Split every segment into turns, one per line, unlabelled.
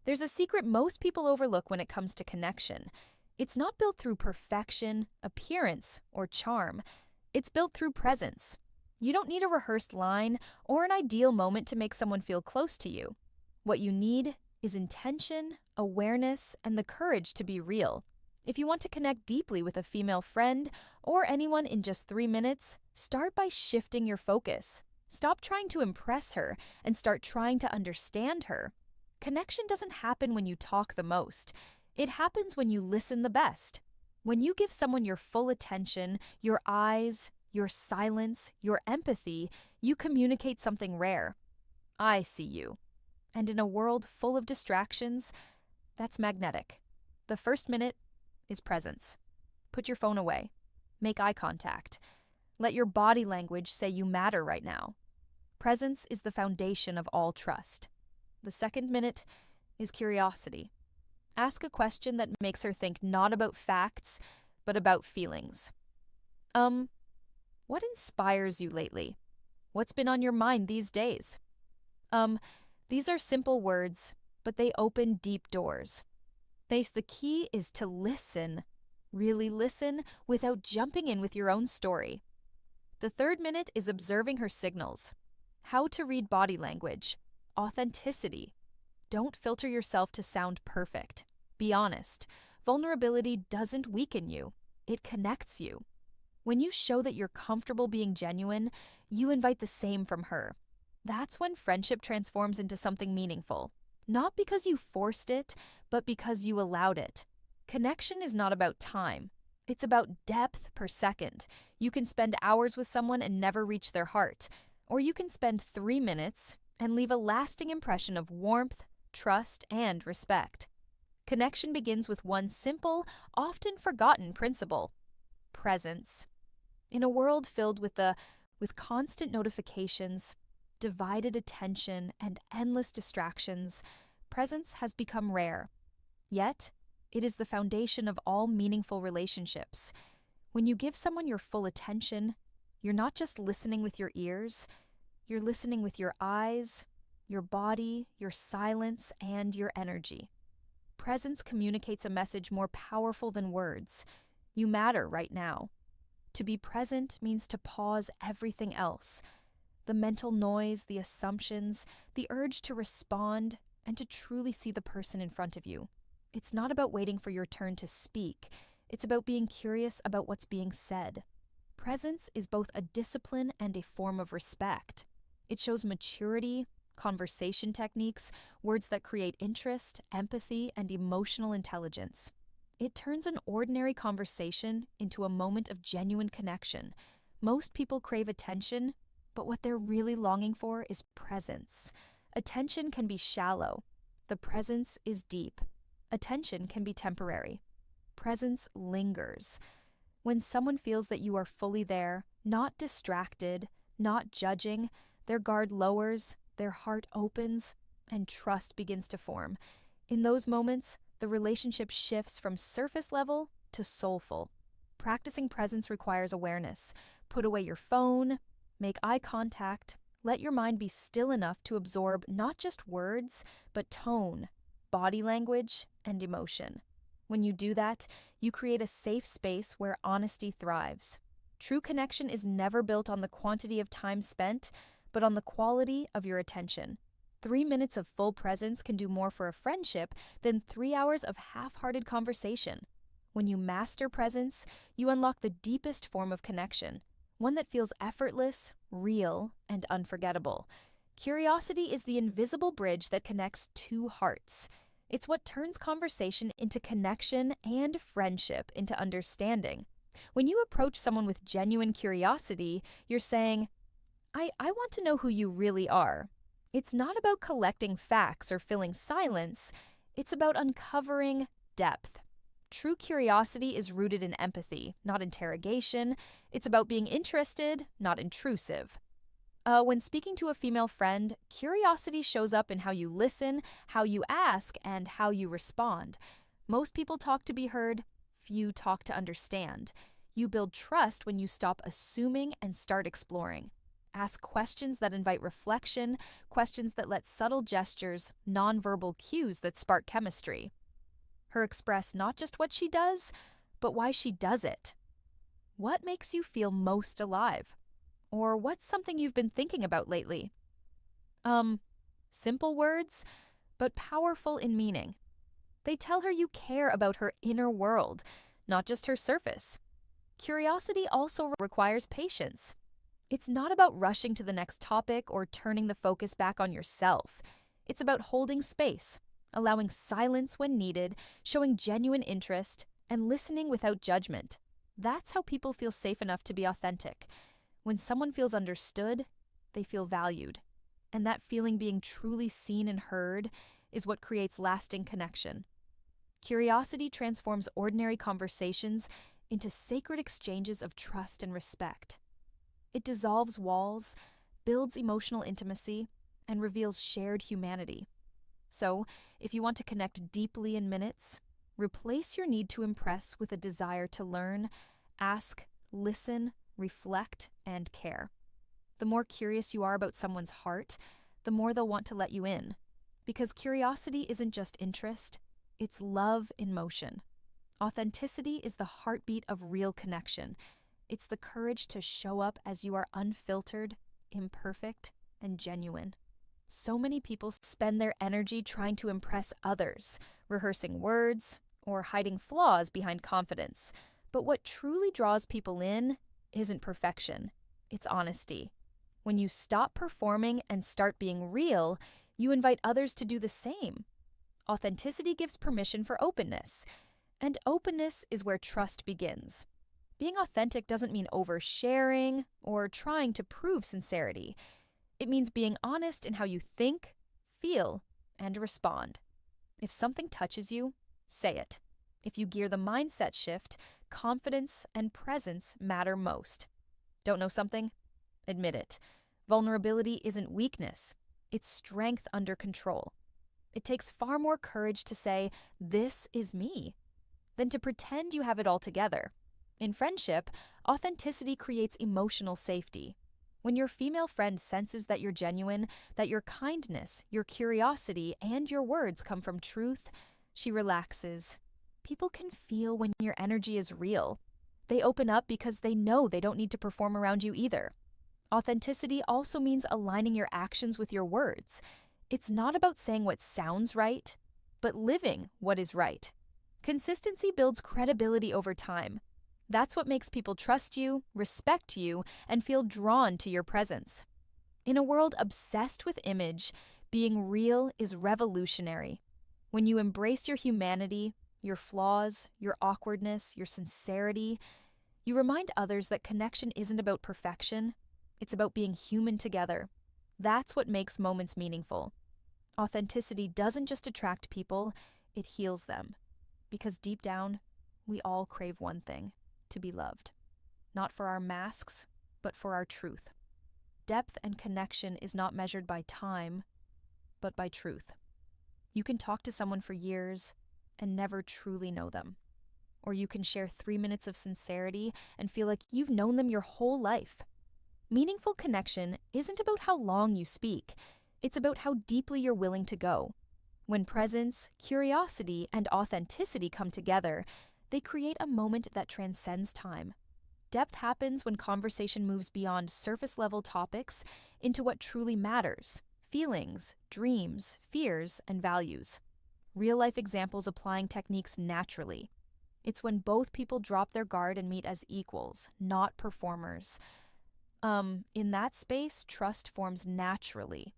There's a secret most people overlook when it comes to connection. It's not built through perfection, appearance, or charm. It's built through presence. You don't need a rehearsed line or an ideal moment to make someone feel close to you. What you need is intention, awareness, and the courage to be real. If you want to connect deeply with a female friend or anyone in just 3 minutes, start by shifting your focus. Stop trying to impress her and start trying to understand her. Connection doesn't happen when you talk the most. It happens when you listen the best. When you give someone your full attention, your eyes, your silence, your empathy, you communicate something rare. I see you. And in a world full of distractions, that's magnetic. The first minute is presence. Put your phone away. Make eye contact. Let your body language say you matter right now. Presence is the foundation of all trust. The second minute is curiosity. Ask a question that makes her think not about facts, but about feelings. What inspires you lately? What's been on your mind these days? These are simple words, but they open deep doors. The key is to listen, really listen, without jumping in with your own story. The third minute is observing her signals. How to read body language. Authenticity. Don't filter yourself to sound perfect. Be honest. Vulnerability doesn't weaken you. It connects you. When you show that you're comfortable being genuine, you invite the same from her. That's when friendship transforms into something meaningful. Not because you forced it, but because you allowed it. Connection is not about time. It's about depth per second. You can spend hours with someone and never reach their heart. Or you can spend 3 minutes and leave a lasting impression of warmth, trust, and respect. Connection begins with one simple, often forgotten principle: presence. In a world filled with constant notifications, divided attention, and endless distractions, presence has become rare. Yet, it is the foundation of all meaningful relationships. When you give someone your full attention, you're not just listening with your ears, you're listening with your eyes, your body, your silence, and your energy. Presence communicates a message more powerful than words. You matter right now. To be present means to pause everything else. The mental noise, the assumptions, the urge to respond, and to truly see the person in front of you. It's not about waiting for your turn to speak. It's about being curious about what's being said. Presence is both a discipline and a form of respect. It shows maturity, conversation techniques, words that create interest, empathy, and emotional intelligence. It turns an ordinary conversation into a moment of genuine connection. Most people crave attention, but what they're really longing for is presence. Attention can be shallow. The presence is deep. Attention can be temporary. Presence lingers. When someone feels that you are fully there, not distracted, not judging, their guard lowers, their heart opens, and trust begins to form. In those moments, the relationship shifts from surface level to soulful. Practicing presence requires awareness. Put away your phone, make eye contact, let your mind be still enough to absorb not just words, but tone, body language, and emotion. When you do that, you create a safe space where honesty thrives. True connection is never built on the quantity of time spent, but on the quality of your attention. 3 minutes of full presence can do more for a friendship than 3 hours of half-hearted conversation. When you master presence, you unlock the deepest form of connection, one that feels effortless, real, and unforgettable. Curiosity is the invisible bridge that connects two hearts. It's what turns conversation into connection and friendship into understanding. When you approach someone with genuine curiosity, you're saying, I want to know who you really are. It's not about collecting facts or filling silence. It's about uncovering depth. True curiosity is rooted in empathy, not interrogation. It's about being interested, not intrusive. When speaking to a female friend, curiosity shows up in how you listen, how you ask, and how you respond. Most people talk to be heard, few talk to understand. You build trust when you stop assuming and start exploring. Ask questions that invite reflection, questions that let subtle gestures, nonverbal cues that spark chemistry. Her express not just what she does, but why she does it. What makes you feel most alive? Or what's something you've been thinking about lately? Simple words, but powerful in meaning. They tell her you care about her inner world, not just her surface. Curiosity also requires patience. It's not about rushing to the next topic or turning the focus back on yourself. It's about holding space, allowing silence when needed, showing genuine interest, and listening without judgment. That's how people feel safe enough to be authentic. When someone feels understood, they feel valued. And that feeling being truly seen and heard is what creates lasting connection. Curiosity transforms ordinary conversations into sacred exchanges of trust and respect. It dissolves walls, builds emotional intimacy, and reveals shared humanity. So, if you want to connect deeply in minutes, replace your need to impress with a desire to learn, ask, listen, reflect, and care. The more curious you are about someone's heart, the more they'll want to let you in. Because curiosity isn't just interest, it's love in motion. Authenticity is the heartbeat of real connection. It's the courage to show up as you are unfiltered, imperfect, and genuine. So many people spend their energy trying to impress others, rehearsing words, or hiding flaws behind confidence. But what truly draws people in isn't perfection, it's honesty. When you stop performing and start being real, you invite others to do the same. Authenticity gives permission for openness, and openness is where trust begins. Being authentic doesn't mean oversharing or trying to prove sincerity. It means being honest in how you think, feel, and respond. If something touches you, say it. If you gear the mindset shift, confidence and presence matter most. Don't know something? Admit it. Vulnerability isn't weakness, it's strength under control. It takes far more courage to say, "This is me," than to pretend you have it all together. In friendship, authenticity creates emotional safety. When your female friend senses that you're genuine, that your kindness, your curiosity, and your words come from truth, she relaxes. People can feel when your energy is real. They open up because they know they don't need to perform around you either. Authenticity also means aligning your actions with your words. It's not about saying what sounds right, but living what is right. Consistency builds credibility over time. That's what makes people trust you, respect you, and feel drawn to your presence. In a world obsessed with image, being real is revolutionary. When you embrace your humanity, your flaws, your awkwardness, your sincerity, you remind others that connection isn't about perfection, it's about being human together. That's what makes moments meaningful. Authenticity doesn't just attract people, it heals them. Because deep down, we all crave one thing: to be loved. Not for our masks, but for our truth. Depth and connection is not measured by time, but by truth. You can talk to someone for years and never truly know them. Or you can share 3 minutes of sincerity and feel like you've known them your whole life. Meaningful connection isn't about how long you speak, it's about how deeply you're willing to go. When presence, curiosity, and authenticity come together, they create a moment that transcends time. Depth happens when conversation moves beyond surface-level topics into what truly matters: feelings, dreams, fears, and values. Real-life examples applying techniques naturally. It's when both people drop their guard and meet as equals, not performers. In that space, trust forms naturally.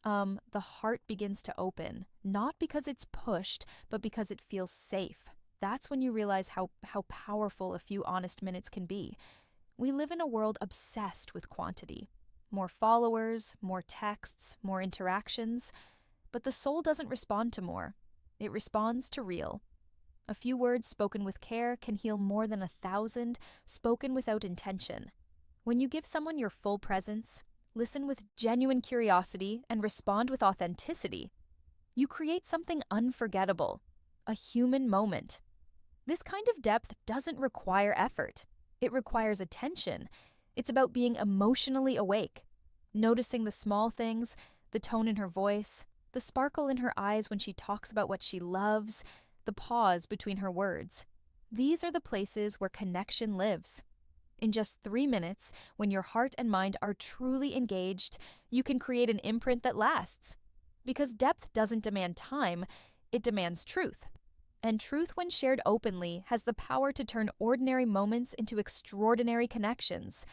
The heart begins to open, not because it's pushed, but because it feels safe. That's when you realize how powerful a few honest minutes can be. We live in a world obsessed with quantity. More followers, more texts, more interactions. But the soul doesn't respond to more. It responds to real. A few words spoken with care can heal more than 1,000 spoken without intention. When you give someone your full presence, listen with genuine curiosity, and respond with authenticity, you create something unforgettable, a human moment. This kind of depth doesn't require effort. It requires attention. It's about being emotionally awake, noticing the small things, the tone in her voice, the sparkle in her eyes when she talks about what she loves, the pause between her words. These are the places where connection lives. In just 3 minutes, when your heart and mind are truly engaged, you can create an imprint that lasts. Because depth doesn't demand time, it demands truth. And truth, when shared openly, has the power to turn ordinary moments into extraordinary connections.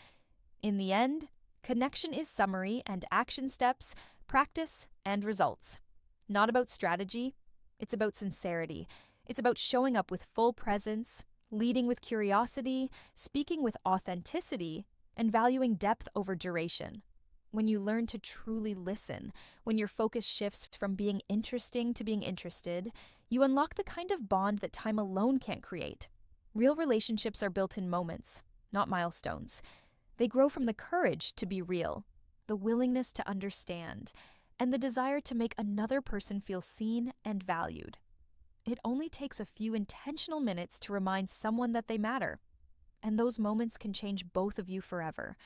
In the end, connection is summary and action steps, practice and results. Not about strategy, it's about sincerity. It's about showing up with full presence, leading with curiosity, speaking with authenticity, and valuing depth over duration. When you learn to truly listen, when your focus shifts from being interesting to being interested, you unlock the kind of bond that time alone can't create. Real relationships are built in moments, not milestones. They grow from the courage to be real, the willingness to understand, and the desire to make another person feel seen and valued. It only takes a few intentional minutes to remind someone that they matter, and those moments can change both of you forever.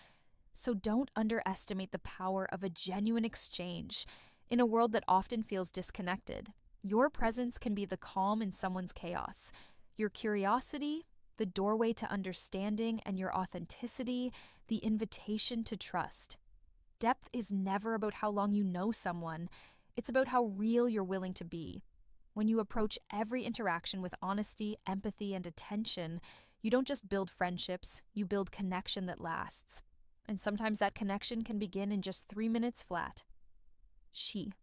So don't underestimate the power of a genuine exchange. In a world that often feels disconnected, your presence can be the calm in someone's chaos. Your curiosity, the doorway to understanding, and your authenticity, the invitation to trust. Depth is never about how long you know someone. It's about how real you're willing to be. When you approach every interaction with honesty, empathy, and attention, you don't just build friendships, you build connection that lasts. And sometimes that connection can begin in just 3 minutes flat. She.